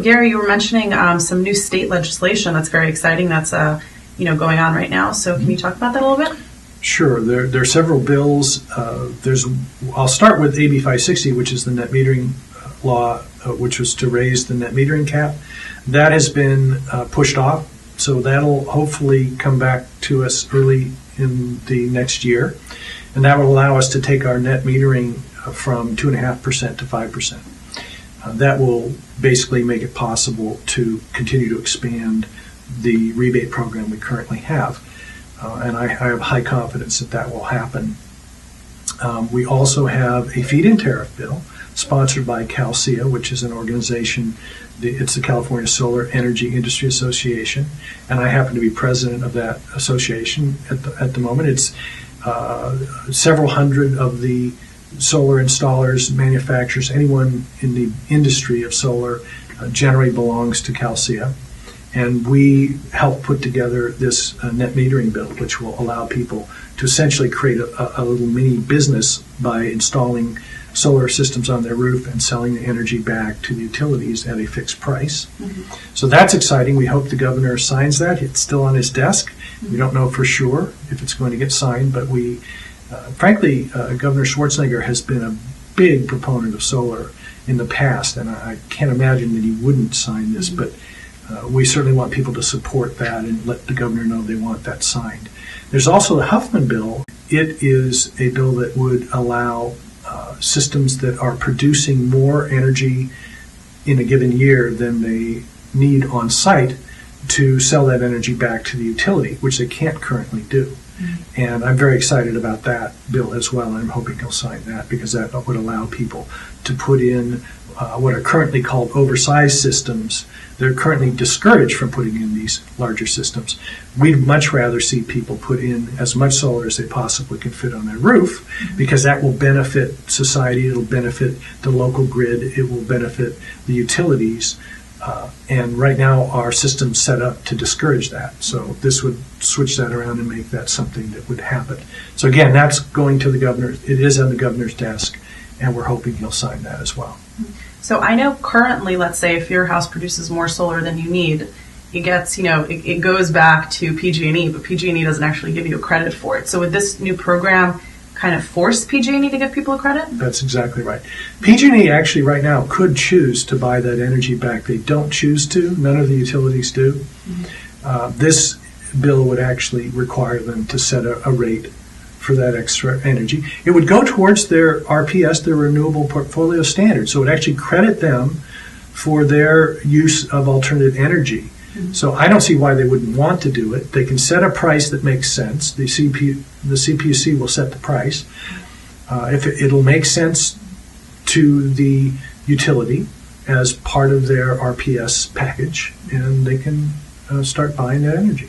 Gary, you were mentioning some new state legislation that's very exciting that's going on right now. So can you talk about that a little bit? Sure. There are several bills. I'll start with AB 560, which is the net metering law, which was to raise the net metering cap. That has been pushed off, so that'll hopefully come back to us early in the next year, and that will allow us to take our net metering from 2.5% to 5%. That will basically make it possible to continue to expand the rebate program we currently have. And I have high confidence that that will happen. We also have a feed-in tariff bill sponsored by CalSEA, which is an organization, it's the California Solar Energy Industry Association, and I happen to be president of that association at the moment. It's several hundred of the solar installers, manufacturers, anyone in the industry of solar generally belongs to CalSEA. And we help put together this net metering bill, which will allow people to essentially create a little mini business by installing solar systems on their roof and selling the energy back to the utilities at a fixed price. Mm-hmm. So that's exciting. We hope the governor signs that. It's still on his desk. Mm-hmm. We don't know for sure if it's going to get signed, but frankly, Governor Schwarzenegger has been a big proponent of solar in the past, and I can't imagine that he wouldn't sign this, mm-hmm. but we certainly want people to support that and let the governor know they want that signed. There's also the Huffman bill. It is a bill that would allow systems that are producing more energy in a given year than they need on site to sell that energy back to the utility, which they can't currently do. Mm-hmm. And I'm very excited about that bill as well. I'm hoping he'll sign that because that would allow people to put in what are currently called oversized systems. They're currently discouraged from putting in these larger systems. We'd much rather see people put in as much solar as they possibly can fit on their roof, mm-hmm. because that will benefit society, it'll benefit the local grid, it will benefit the utilities. And right now our system's set up to discourage that. So this would switch that around and make that something that would happen. So again, that's going to the governor. It is on the governor's desk, and we're hoping he'll sign that as well. So I know currently, let's say if your house produces more solar than you need, it gets, it goes back to PG&E, but PG&E doesn't actually give you a credit for it. So would this new program kind of force PG&E to give people a credit? That's exactly right. PG&E actually right now could choose to buy that energy back. They don't choose to. None of the utilities do. Mm-hmm. This bill would actually require them to set a rate for that extra energy. It would go towards their RPS, their Renewable Portfolio Standard. So it would actually credit them for their use of alternative energy. Mm-hmm. So I don't see why they wouldn't want to do it. They can set a price that makes sense. The CPUC will set the price. If it'll make sense to the utility as part of their RPS package, and they can start buying that energy.